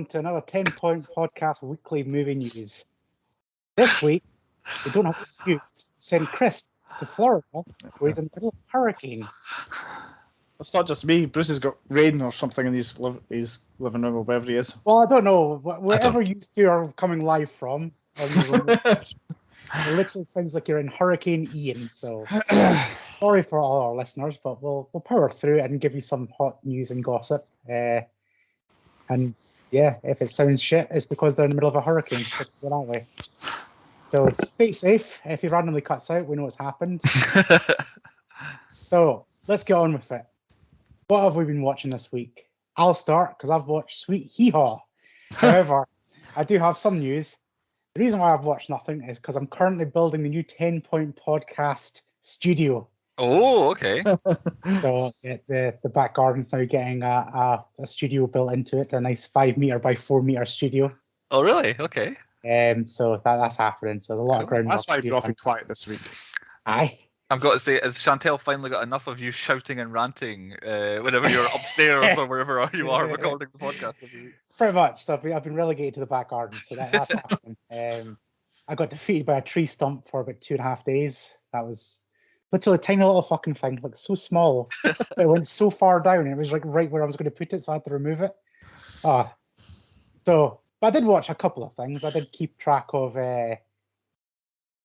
to another 10-point podcast weekly movie news. This week, we don't have news. Send Chris to Florida, where he's in the middle of a hurricane. It's not just me. Bruce has got rain or something in his living room or wherever he is. Well, I don't know. Wherever you two are coming live from, it literally sounds like you're in Hurricane Ian. So sorry for all our listeners, but we'll power through it and give you some hot news and gossip. And yeah, if it sounds shit, it's because they're in the middle of a hurricane. Let's put it that way. So stay safe. If he randomly cuts out, we know what's happened. So let's get on with it. What have we been watching this week? I'll start because I've watched Sweet Hee Haw. However, I do have some news. The reason why I've watched nothing is because I'm currently building the new 10-point podcast studio. Oh, okay. So the back garden's now getting a studio built into it, a nice 5 meter by 4 meter studio. Oh, really? Okay. So that's happening. So there's a lot of groundwork. That's why you're awfully quiet this week. Aye. I've got to say, has Chantel finally got enough of you shouting and ranting whenever you're upstairs or wherever you are recording the podcast? Pretty much. So I've been relegated to the back garden, so that's happening. I got defeated by a tree stump for about 2.5 days. That was literally a tiny little fucking thing, like so small. It went so far down, it was like right where I was going to put it, so I had to remove it. But I did watch a couple of things. I did keep track of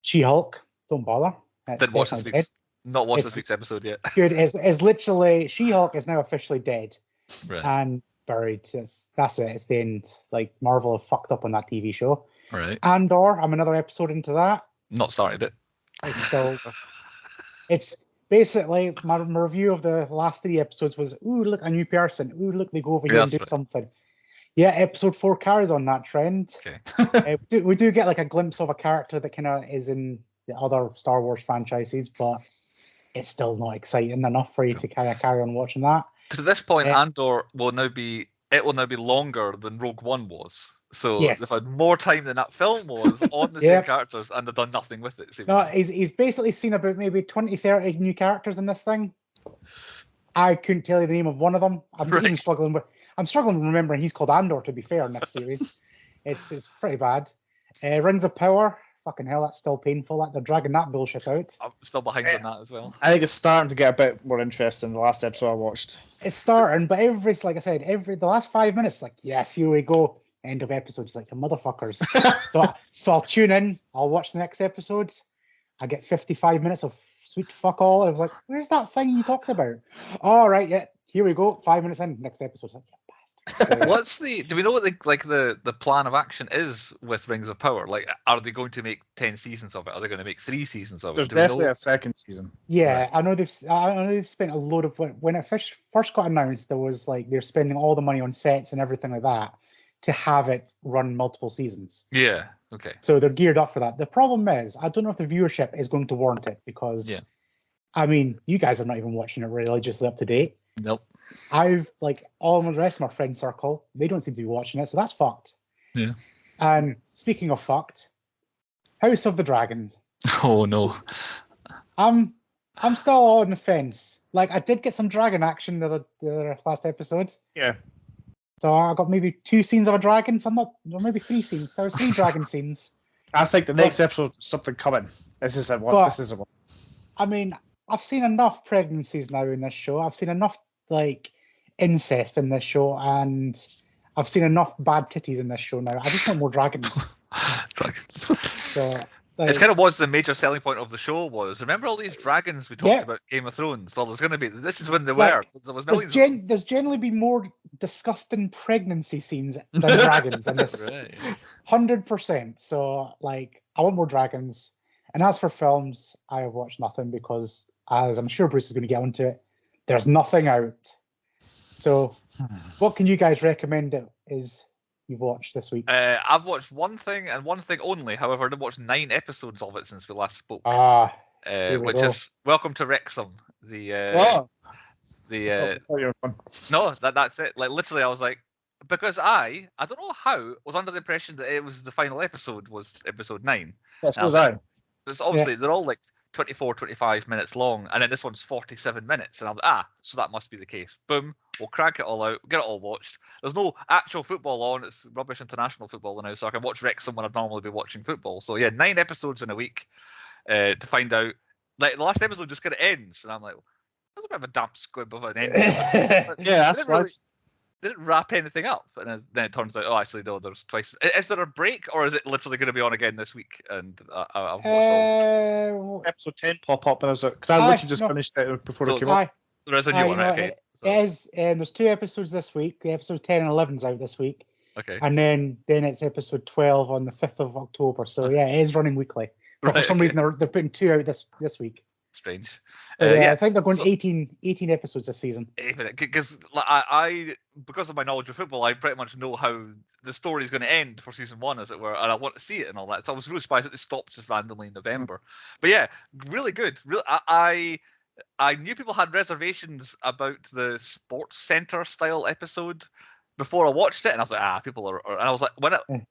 She-Hulk. Don't bother. Didn't watch this week's. Not watched this week's episode yet. Good. Is literally She-Hulk is now officially dead and buried. That's it. It's the end. Like Marvel have fucked up on that TV show. Right. Andor. I'm another episode into that. Not started it. It's still. It's basically my review of the last 3 episodes was, ooh, look, a new person. Ooh, look, they go over here and do something. Yeah, episode 4 carries on that trend. Okay. We do get like a glimpse of a character that kind of is in the other Star Wars franchises, but it's still not exciting enough for you to kind of carry on watching that. Because at this point, Andor will now be longer than Rogue One was. So they've had more time than that film was on the same characters, and they've done nothing with it. No, he's basically seen about maybe 20, 30 new characters in this thing. I couldn't tell you the name of one of them. I'm struggling remembering he's called Andor, to be fair, in this series. It's pretty bad. Rings of Power. Fucking hell, that's still painful. They're dragging that bullshit out. I'm still behind on that as well. I think it's starting to get a bit more interesting than the last episode I watched. It's starting, but like I said, the last 5 minutes, like, yes, here we go. End of episode. It's like, the motherfuckers. so I'll tune in. I'll watch the next episode. I get 55 minutes of sweet fuck all. And I was like, where's that thing you talked about? All right, yeah, here we go. 5 minutes in, next episode. It's like, yeah, bastard. So, do we know what the plan of action is with Rings of Power? Like, are they going to make 10 seasons of it? Are they going to make 3 seasons of it? There's definitely a second season. Yeah, right. I know they've spent a load of when it first got announced. There was like they're spending all the money on sets and everything like that to have it run multiple seasons. Yeah. Okay. So they're geared up for that. The problem is, I don't know if the viewership is going to warrant it because, I mean, you guys are not even watching it religiously up to date. Nope. I've all the rest of my friend circle, they don't seem to be watching it, so that's fucked. Yeah. And speaking of fucked, House of the Dragons. Oh no. I'm still on the fence. Like I did get some dragon action the last episode. Yeah. So I got maybe 2 scenes of a dragon. Or maybe 3 scenes. So there's 3 dragon scenes. I think the next episode is something coming. This is a one. I mean, I've seen enough pregnancies now in this show. I've seen enough like incest in this show, and I've seen enough bad titties in this show now. I just want more dragons. Dragons. So it's kind of was the major selling point of the show was, remember all these dragons we talked about Game of Thrones? Well, there's going to be, this is when they were. There was millions there's generally been more disgusting pregnancy scenes than dragons in this. 100%. So, like, I want more dragons. And as for films, I have watched nothing because, as I'm sure Bruce is going to get onto it, there's nothing out. So, what can you guys recommend that you've watched this week? I've watched one thing and one thing only. However, I've watched 9 episodes of it since we last spoke. Which is Welcome to Wrexham. No, that's it. Like literally, I was like, because I don't know how, was under the impression that it was the final episode was episode 9. Yes, was I. It's obviously they're all like 24, 25 minutes long, and then this one's 47 minutes, and I'm like, so that must be the case. Boom, We'll crank it all out, get it all watched. There's no actual football on. It's rubbish international football now, so I can watch Wrexham when I'd normally be watching football. So yeah, 9 episodes in a week to find out. Like the last episode just kind of ends, and I'm like, that's a bit of a damp squib of an ending. Yeah, that's right. They didn't wrap anything up, and then it turns out, oh, actually, no, there's twice. Is there a break, or is it literally going to be on again this week? And I'll watch all. Episode 10 pop up, and I was like, because I literally just finished it before it came up. There is a new one, okay. It is. There's 2 episodes this week. The episode 10 and 11's out this week. Okay. And then it's episode 12 on the 5th of October. So yeah, it is running weekly. But for some reason they're putting 2 out this week. Strange. I think they're going 18 episodes this season. Because I because of my knowledge of football, I pretty much know how the story is going to end for season 1, as it were, and I want to see it and all that. So I was really surprised that it stopped just randomly in November. But yeah, really good. Really, I knew people had reservations about the Sports Center style episode before I watched it, and I was like, people are. And I was like,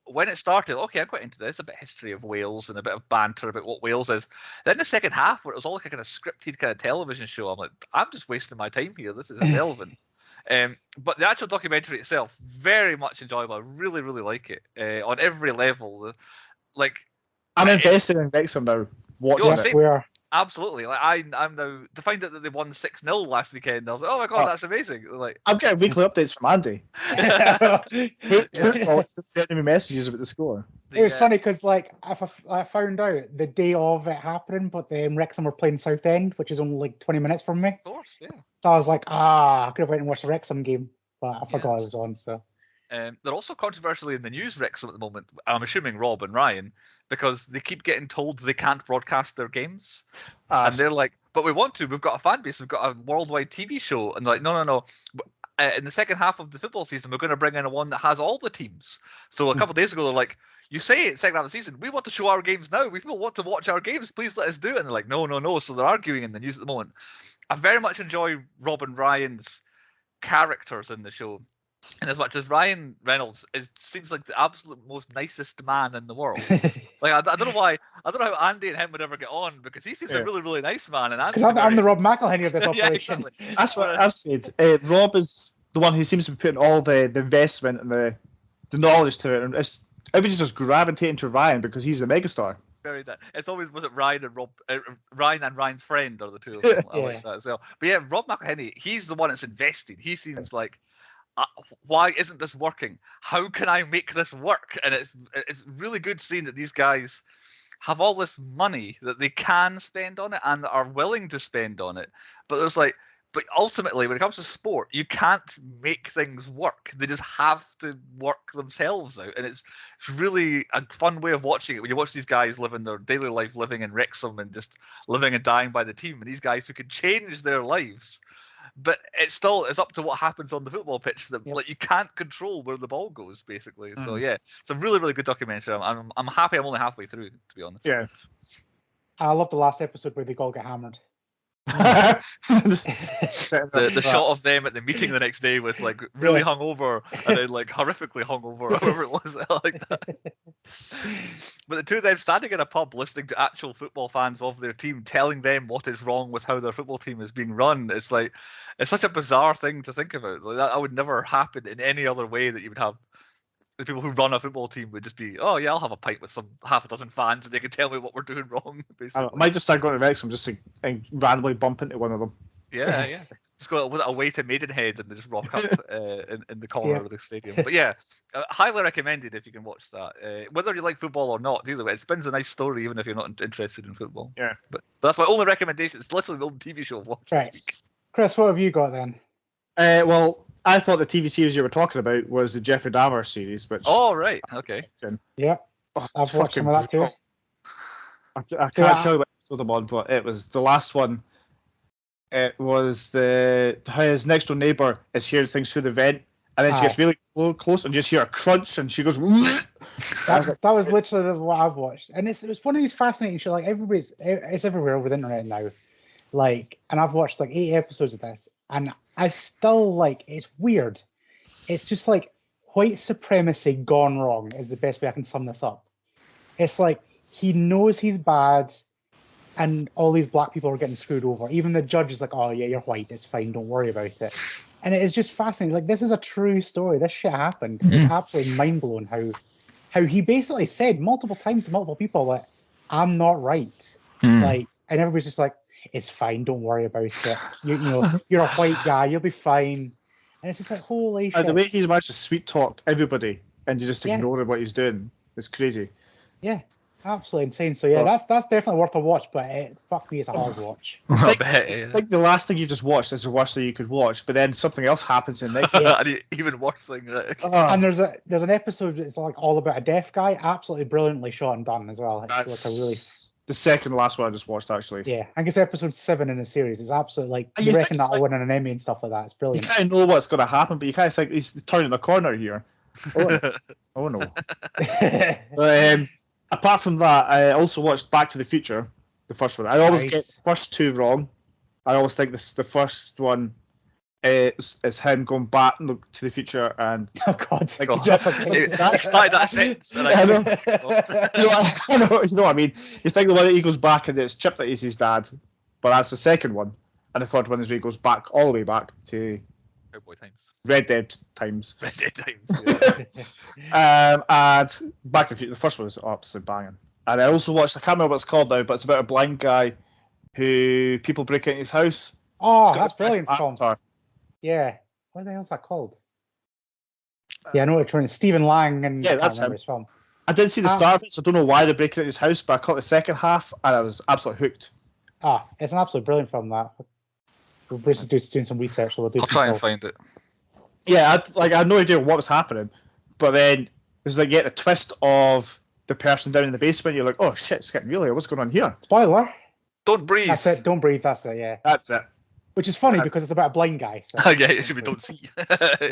when it started, okay, I'm quite into this. A bit of history of Wales and a bit of banter about what Wales is. Then the second half, where it was all like a kind of scripted kind of television show, I'm like, I'm just wasting my time here. This is irrelevant. But the actual documentary itself, very much enjoyable. I really, really like it on every level. Like, I'm invested in Wrexham now. Watching it. We are. Absolutely. Like I'm now to find out that they won 6-0 last weekend. I was like, oh my god, that's amazing. Like I'm getting weekly updates from Andy. Just sending me messages about the score. It was funny because like I found out the day of it happening, but Wrexham were playing Southend, which is only like 20 minutes from me. Of course, yeah. So I was like, I could have went and watched the Wrexham game, but I forgot it was on. So they're also controversially in the news, Wrexham, at the moment. I'm assuming Rob and Ryan, because they keep getting told they can't broadcast their games. And they're like, but we want to. We've got a fan base. We've got a worldwide TV show. And they're like, no. In the second half of the football season, we're going to bring in one that has all the teams. So a couple of days ago, they're like, you say it, second half of the season, we want to show our games now. We people want to watch our games. Please let us do it. And they're like, no. So they're arguing in the news at the moment. I very much enjoy Rob and Ryan's characters in the show. And as much as Ryan Reynolds seems like the absolute most nicest man in the world. Like I don't know why. I don't know how Andy and him would ever get on, because he seems a really, really nice man. And because I'm the Rob McElhenney of this operation. Exactly. That's what I've said. Rob is the one who seems to be putting all the investment and the knowledge to it, and everybody's just gravitating to Ryan because he's the megastar. Very that. It's always was it Ryan and Rob, Ryan and Ryan's friend are the two of them. I like that as well. But yeah, Rob McElhenney, he's the one that's invested. He seems like, why isn't this working? How can I make this work? And it's really good seeing that these guys have all this money that they can spend on it and are willing to spend on it. But ultimately, when it comes to sport, you can't make things work. They just have to work themselves out. And it's really a fun way of watching it when you watch these guys living their daily life, living in Wrexham and just living and dying by the team. And these guys who could change their lives. But it's up to what happens on the football pitch that like you can't control where the ball goes, basically. So yeah, it's a really, really good documentary. I'm happy I'm only halfway through, to be honest. Yeah. I love the last episode where they all get hammered. the shot of them at the meeting the next day with like really hungover and then like horrifically hungover, however it was. I like that. But the two of them standing in a pub listening to actual football fans of their team telling them what is wrong with how their football team is being run. It's like, it's such a bizarre thing to think about. Like that would never happen in any other way, that you would have the people who run a football team would just be, oh yeah, I'll have a pint with some half a dozen fans and they can tell me what we're doing wrong. Basically. I might just start going to Wrexham just to randomly bump into one of them. Yeah. Just go away to Maidenhead and they just rock up in the corner of the stadium. But yeah, highly recommended if you can watch that. Whether you like football or not, either way, it spins a nice story even if you're not interested in football. Yeah. But that's my only recommendation. It's literally the only TV show I've watched this week. Chris, what have you got then? Well, I thought the TV series you were talking about was the Jeffrey Dahmer series, which... Oh, right. Okay. Yeah. I've watched some of that too. I can't tell you what episode I'm on, but it was the last one. It was how his next door neighbour is hearing things through the vent, and then she gets really close and just hear a crunch, and she goes... that was literally what I've watched. And it was one of these fascinating shows. Like, it's everywhere over the internet now. Like, and I've watched like 8 episodes of this, and I still like, it's weird. It's just like white supremacy gone wrong is the best way I can sum this up. It's like he knows he's bad, and all these black people are getting screwed over. Even the judge is like, "Oh yeah, you're white. It's fine. Don't worry about it." And it is just fascinating. Like, this is a true story. This shit happened. It's absolutely mind-blowing how he basically said multiple times to multiple people that I'm not right. Like, and everybody's just like, it's fine, don't worry about it. You know, you're a white guy, you'll be fine. And it's just like, holy shit. The way he's managed to sweet talk everybody and just ignore what he's doing is crazy. Yeah, absolutely insane. So yeah, that's definitely worth a watch, but fuck me, it's a hard watch. I think the last thing you just watched is the worst thing you could watch, but then something else happens in the next. An even worse thing. And there's an episode that's like all about a deaf guy, absolutely brilliantly shot and done as well. It's like a really the second to last one I just watched actually. Yeah, I guess episode 7 in the series is absolutely like you reckon that'll win an Emmy and stuff like that. It's brilliant. You kind of know what's going to happen, but you kind of think he's turning the corner here. Oh no. But, apart from that, I also watched Back to the Future, the first one. I always get the first two wrong. I always think the first one is him going back to the future and oh god, like, that sentence. I know. You know what I mean. You think the one that he goes back and it's Chip that is his dad, but that's the second one, and the third one is where he goes back all the way back to Cowboy times. Red Dead times. Red Dead times. Yeah. And Back to the Future, the first one is absolutely banging. And I also watched, I can't remember what it's called now, but it's about a blind guy who people break into his house. Oh, that's brilliant film. Yeah. What the hell's that called? Yeah, I know what you're trying to. Stephen Lang and that's him. His film. I didn't see the start of it, so I don't know why they're breaking into his house, but I caught the second half and I was absolutely hooked. It's an absolutely brilliant film, that. Bruce is doing some research, so I'll try and find it. Yeah, I had no idea what was happening, but then there's like the twist of the person down in the basement. You're like, oh shit, it's getting real here. What's going on here? Spoiler. Don't breathe. That's it. Don't breathe. That's it. Yeah. That's it. Which is funny because it's about a blind guy. So. Yeah, it should be don't see.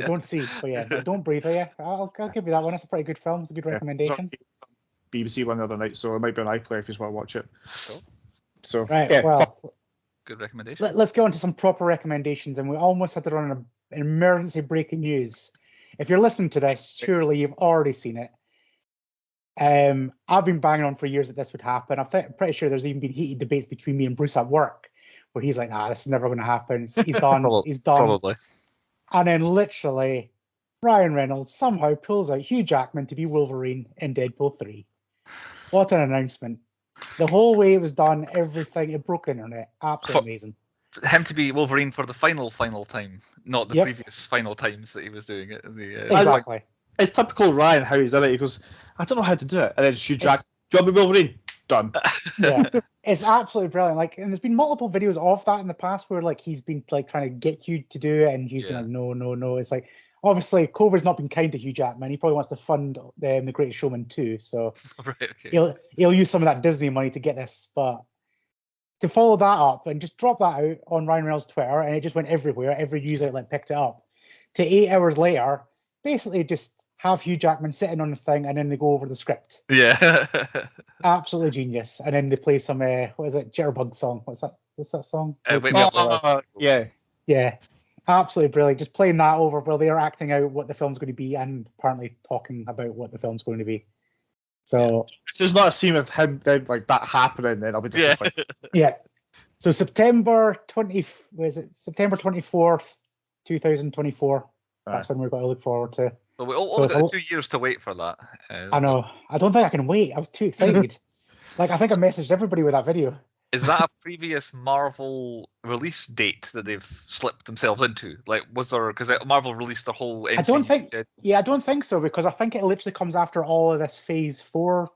Don't see, but yeah, don't breathe. Yeah, I'll give you that one. It's a pretty good film. It's a good recommendation. BBC one the other night, so it might be on iPlayer if you just want to watch it. Cool. So right, well, good recommendation. Let's go on to some proper recommendations, and we almost had to run an emergency breaking news. If you're listening to this, surely you've already seen it. I've been banging on for years that this would happen. I'm pretty sure there's even been heated debates between me and Bruce at work, where he's like, this is never going to happen. He's done. He's done. Probably. And then literally, Ryan Reynolds somehow pulls out Hugh Jackman to be Wolverine in Deadpool 3. What an announcement. The whole way it was done, everything, it broke the internet. Absolutely amazing. Him to be Wolverine for the final time, not the previous final times that he was doing it. Exactly. It's typical Ryan how he's done it. He goes, I don't know how to do it. And then Hugh Jackman, do you want to be Wolverine? Done. Yeah. It's absolutely brilliant. Like, and there's been multiple videos of that in the past where like he's been like trying to get Hugh to do it, and Hugh's been like, no. It's like, obviously COVID's not been kind to Hugh Jackman. He probably wants to fund The Greatest Showman too. So he'll use some of that Disney money to get this. But to follow that up and just drop that out on Ryan Reynolds' Twitter, and it just went everywhere. Every news outlet picked it up. To 8 hours later, basically just have Hugh Jackman sitting on the thing, and then they go over the script. Yeah. Absolutely genius. And then they play some, what is it, Jitterbug song. What's that song? Yeah. Yeah. Absolutely brilliant. Just playing that over while they're acting out what the film's going to be and apparently talking about what the film's going to be. So if there's not a scene with him like that happening, then I'll be disappointed. Yeah. So September 24th, 2024. That's when we're going to look forward to. So we all got 2 years to wait for that. I know. I don't think I can wait. I was too excited. Like, I think I messaged everybody with that video. Is that a previous Marvel release date that they've slipped themselves into? Like, was there, because Marvel released the whole MCU? I don't think so, because I think it literally comes after all of this Phase 4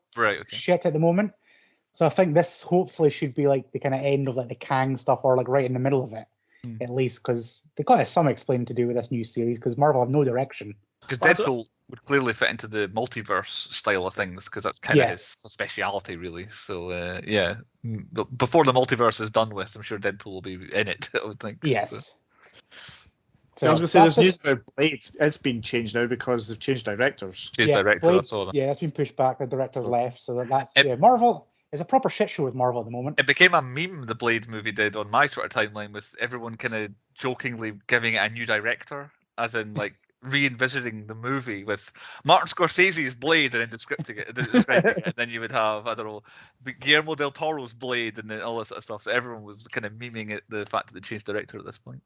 shit at the moment. So I think this hopefully should be like the kind of end of like the Kang stuff, or like right in the middle of it, at least, because they've got some explaining to do with this new series, because Marvel have no direction. Because Deadpool would clearly fit into the multiverse style of things, because that's kind of his speciality, really. So, before the multiverse is done with, I'm sure Deadpool will be in it, I would think. Yes. So I was going to say, there's news about Blade. It's been changed now because they've changed directors. Blade, I saw that. Yeah, that's been pushed back. The director's left. So that's Marvel. It's a proper shit show with Marvel at the moment. It became a meme, the Blade movie did, on my Twitter timeline, with everyone kind of jokingly giving it a new director, as in, like, re-envisioning the movie with Martin Scorsese's Blade and then describing it, and then you would have, I don't know, Guillermo del Toro's Blade and then all that sort of stuff. So everyone was kind of memeing it, the fact that they changed director at this point.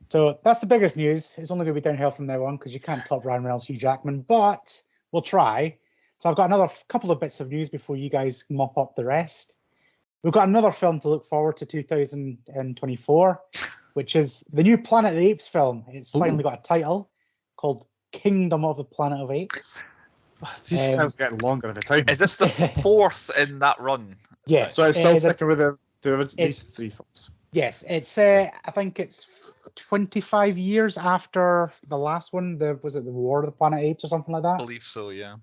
So that's the biggest news. It's only going to be downhill from now on because you can't top Ryan Reynolds, Hugh Jackman, but we'll try. So I've got another couple of bits of news before you guys mop up the rest. We've got another film to look forward to 2024, which is the new Planet of the Apes film. It's finally got a title called Kingdom of the Planet of Apes. These titles getting longer every time. Is this the fourth in that run? Yes. So it's still sticking with these three films. Yes, it's I think it's 25 years after the last one. Was it the War of the Planet of Apes or something like that? I believe so, yeah.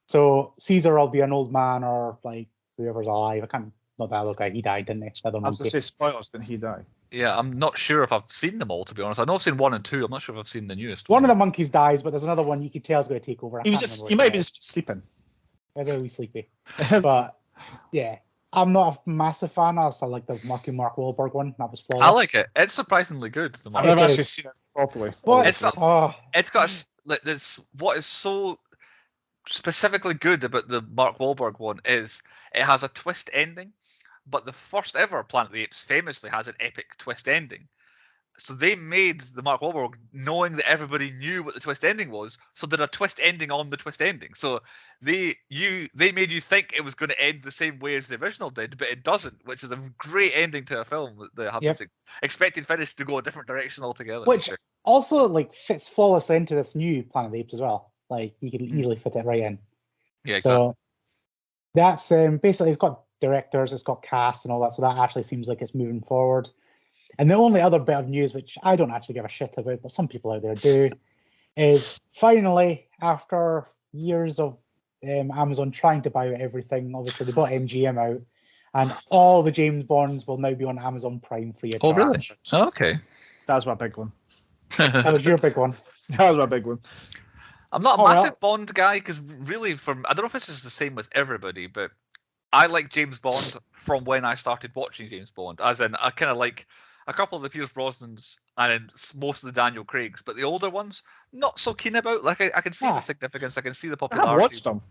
So Caesar will be an old man or like whoever's alive. I can't. Not that other guy. He died, didn't he? I was going to say spoilers. Didn't he die? Yeah, I'm not sure if I've seen them all, to be honest. I know I've seen 1 and 2. I'm not sure if I've seen the newest one. Of the monkeys dies, but there's another one you can tell is going to take over. He might be just sleeping. He's a wee sleepy. But yeah, I'm not a massive fan. I still like the Mark Wahlberg one. That was flawless. I like it. It's surprisingly good. I've never actually seen it properly. Well, it's got like this. What is so specifically good about the Mark Wahlberg one is it has a twist ending. But the first ever Planet of the Apes famously has an epic twist ending. So they made the Mark Wahlberg knowing that everybody knew what the twist ending was, so did a twist ending on the twist ending. So they made you think it was going to end the same way as the original did, but it doesn't, which is a great ending to a film. They have this expected finish to go a different direction altogether. Which also like fits flawlessly into this new Planet of the Apes as well. Like you can easily fit it right in. Yeah, exactly. So that's basically it's got directors, it's got cast and all that, so that actually seems like it's moving forward. And the only other bit of news, which I don't actually give a shit about, but some people out there do, is finally, after years of Amazon trying to buy out everything, obviously they bought MGM out, and all the James Bonds will now be on Amazon Prime free of charge. Oh, really? Oh, okay. That was my big one. That was your big one. That was my big one. I'm not a massive Bond guy, because really, I don't know if it's just the same with everybody, but I like James Bond from when I started watching James Bond. As in, I kind of like a couple of the Pierce Brosnans and then most of the Daniel Craigs, but the older ones, not so keen about. Like I can see the significance, I can see the popularity. I've watched them.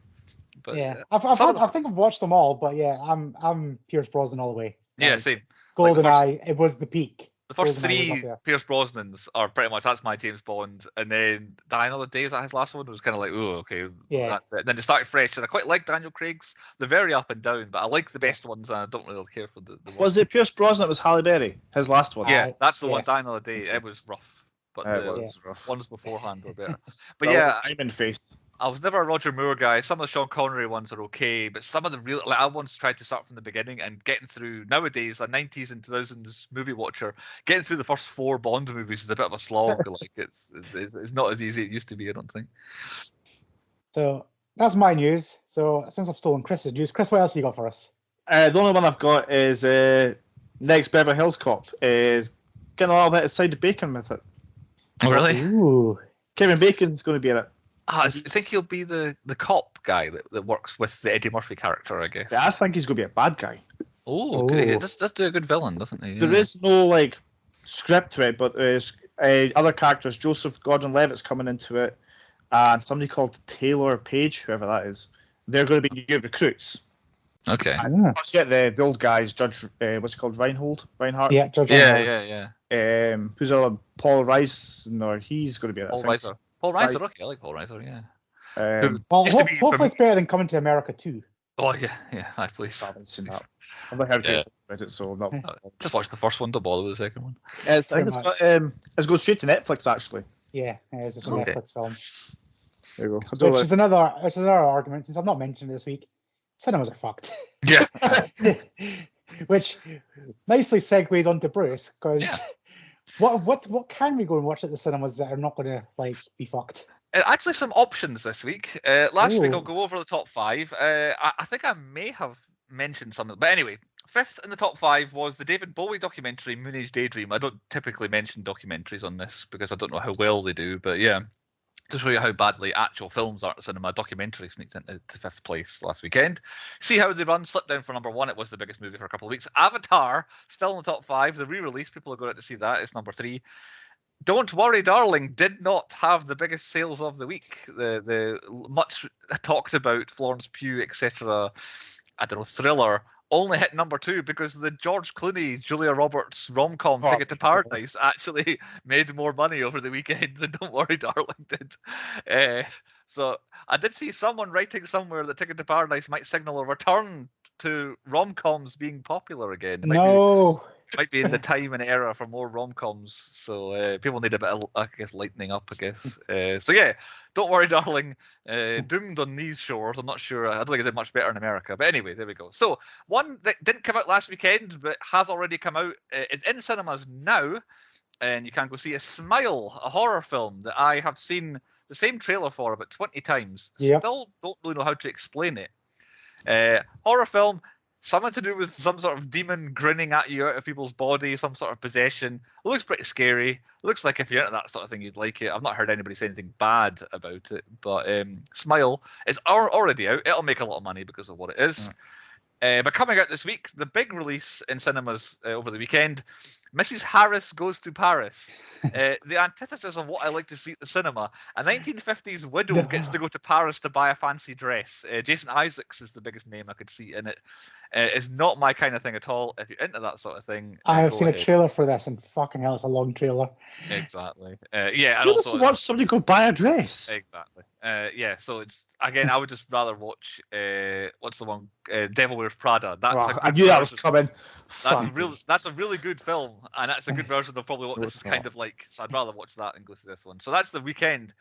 But yeah, I think I've watched them all, but yeah, I'm Pierce Brosnan all the way. Yeah, same. GoldenEye, it was the peak. The first three Pierce Brosnans are pretty much, that's my James Bond, and then Die Another Day, is that his last one? It was kind of like, oh, okay, that's it. And then they started fresh, and I quite like Daniel Craig's. They're very up and down, but I like the best ones, and I don't really care for the Was it Pierce Brosnan that was Halle Berry, his last one? Yeah, that's the one, Die Another Day. It was rough, but the ones beforehand were better. But yeah, I'm in face. I was never a Roger Moore guy. Some of the Sean Connery ones are okay, but some of the real, like I once tried to start from the beginning and getting through nowadays, a 90s and 2000s movie watcher, getting through the first 4 Bond movies is a bit of a slog. Like it's not as easy as it used to be, I don't think. So that's my news. So since I've stolen Chris's news, Chris, what else you got for us? The only one I've got is next Beverly Hills Cop is getting a little bit of side of bacon with it. Oh, really? Ooh. Kevin Bacon's going to be in it. I think he'll be the cop guy that works with the Eddie Murphy character, I guess. Yeah, I think he's going to be a bad guy. Oh, okay. He does do a good villain, doesn't he? Yeah. There is no like script to it, but there's other characters. Joseph Gordon-Levitt's coming into it, and somebody called Taylor Page, whoever that is. They're going to be new recruits. Okay. Let's get the old guys, Judge, what's it called, Reinhardt? Yeah, Judge Reinhardt. Yeah. Who's other Paul Reisner? He's going to be in it. Paul Reiser, okay, I like Paul Reiser, yeah. Well, hopefully it's better than Coming to America too. Oh yeah, please. I haven't seen that. I've not heard about it, so not. Just watch the first one, don't bother with the second one. I think it's going straight to Netflix actually. Yeah, it's a Netflix film. There you go. Which is another argument, since I've not mentioned it this week. Cinemas are fucked. Yeah. Which nicely segues onto Bruce, because what can we go and watch at the cinemas that are not going to like be fucked? Actually, some options this week. Last week, I'll go over the top 5. I think I may have mentioned something, but anyway, 5th in the top 5 was the David Bowie documentary Moonage Daydream. I don't typically mention documentaries on this because I don't know how well they do, but yeah, to show you how badly actual films are at cinema, documentary sneaked into 5th place last weekend. See how they run. Slipped down for number 1. It was the biggest movie for a couple of weeks. Avatar, still in the top 5. The re-release, people are going out to see that. It's number 3. Don't Worry, Darling did not have the biggest sales of the week. The much talked about Florence Pugh, etc. I don't know, thriller only hit number 2 because the George Clooney, Julia Roberts rom-com Ticket to Paradise actually made more money over the weekend than Don't Worry Darling did. So I did see someone writing somewhere that Ticket to Paradise might signal a return to rom-coms being popular again. Might be in the time and era for more rom-coms, so people need a bit of, I guess, lightening up, I guess. So yeah, Don't Worry Darling, doomed on these shores. I'm not sure. I don't think it did much better in America, but anyway, there we go. So one that didn't come out last weekend but has already come out is in cinemas now, and you can go see Smile, a horror film that I have seen the same trailer for about 20 times. Yep. Still don't really know how to explain it. Horror film. Something to do with some sort of demon grinning at you out of people's body, some sort of possession. It looks pretty scary. It looks like if you're into that sort of thing, you'd like it. I've not heard anybody say anything bad about it, but Smile is already out. It'll make a lot of money because of what it is. But coming out this week, the big release in cinemas over the weekend, Mrs. Harris Goes to Paris. The antithesis of what I like to see at the cinema. A 1950s widow gets to go to Paris to buy a fancy dress. Jason Isaacs is the biggest name I could see in it. It's not my kind of thing at all. If you're into that sort of thing, I have seen a trailer for this, and fucking hell, it's a long trailer. Exactly. Yeah, and You also watch somebody go buy a dress. Exactly. Yeah. So it's again, I would just rather watch what's the one? Devil Wears Prada. That's I knew that was coming. That's a really good film, and that's a good version of probably what this is kind of like. So I'd rather watch that than go to this one. So that's the weekend.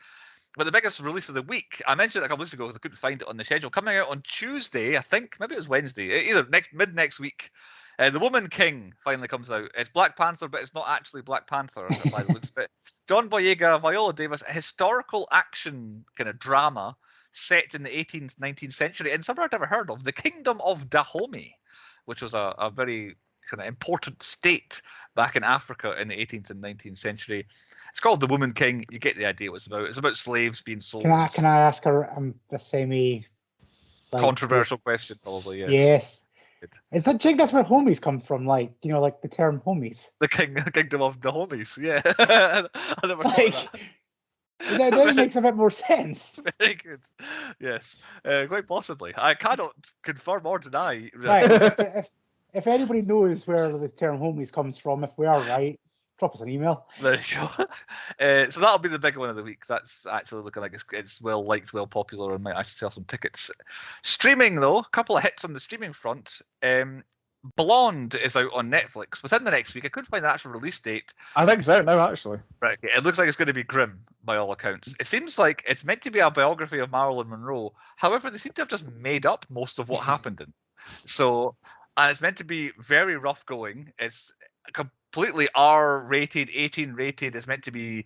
But the biggest release of the week, I mentioned it a couple weeks ago because I couldn't find it on the schedule. Coming out on Tuesday, I think, maybe it was Wednesday, either mid next week. The Woman King finally comes out. It's Black Panther, but it's not actually Black Panther by the looks of it. John Boyega, Viola Davis, a historical action kind of drama set in the 18th, 19th century in somewhere I'd never heard of, the Kingdom of Dahomey, which was a very kind of important state back in Africa in the 18th and 19th century. It's called The Woman King. You get the idea what it's about. It's about slaves being sold. Can I ask a semi controversial question? Probably yes. Yes. Is that Jig? That's where homies come from, like the term homies. The Kingdom of the Homies. Yeah, I never thought of that. That makes a bit more sense. Very good. Yes, quite possibly. I cannot confirm or deny. Right. If anybody knows where the term homies comes from, if we are right, drop us an email. There you go. So that'll be the big one of the week. That's actually looking like it's well liked, well popular, and might actually sell some tickets. Streaming though, a couple of hits on the streaming front. Blonde is out on Netflix within the next week. I couldn't find the actual release date. I think it's out now, actually. Right. Okay. It looks like it's going to be grim by all accounts. It seems like it's meant to be a biography of Marilyn Monroe. However, they seem to have just made up most of what happened in. So, and it's meant to be very rough going. It's completely R-rated, 18-rated. It's meant to be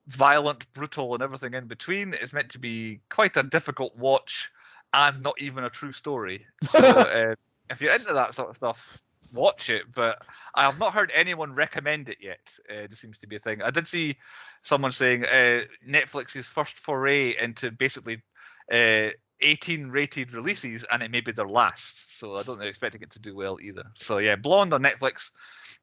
violent, brutal, and everything in between. It's meant to be quite a difficult watch and not even a true story. So if you're into that sort of stuff, watch it. But I have not heard anyone recommend it yet. There seems to be a thing. I did see someone saying Netflix's first foray into basically 18-rated releases, and it may be their last. So I don't think they're expecting it to do well either. So yeah, Blonde on Netflix.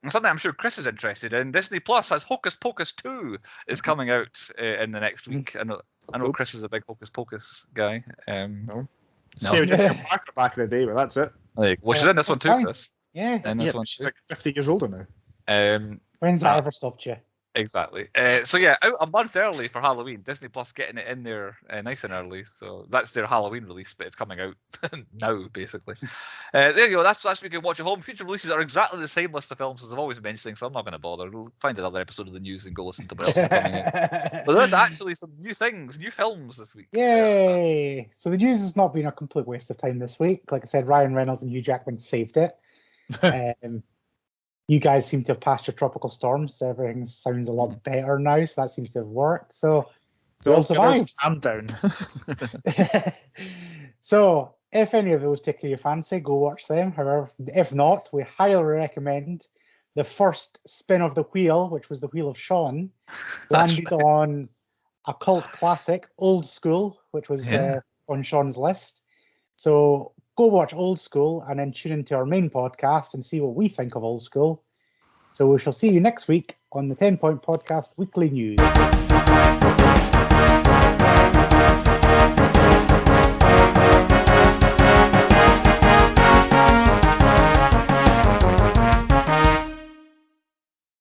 And something I'm sure Chris is interested in. Disney Plus has Hocus Pocus 2 is coming out in the next week. I know Chris is a big Hocus Pocus guy. No. Sarah Jessica Parker back in the day, but that's it. Well, she's in this one too, Chris. Yeah. In this one she's like 50 years older now. When's that ever stopped you? Exactly. So yeah, out a month early for Halloween. Disney Plus getting it in there nice and early. So that's their Halloween release, but it's coming out now, basically. There you go. That's we can watch at home. Future releases are exactly the same list of films as I've always been mentioning, so I'm not going to bother. We'll find another episode of the news and go listen to what else is coming in. But there's actually some new things, new films this week. Yay! So the news has not been a complete waste of time this week. Like I said, Ryan Reynolds and Hugh Jackman saved it. You guys seem to have passed your tropical storms, so everything sounds a lot better now. So that seems to have worked. So we all survived. Calm down. So if any of those tickle your fancy, go watch them. However, if not, we highly recommend the first spin of the wheel, which was the Wheel of Sean, landed on a cult classic, Old School, which was on Sean's list. So go watch Old School and then tune into our main podcast and see what we think of Old School. So we shall see you next week on the 10 Point Podcast Weekly News.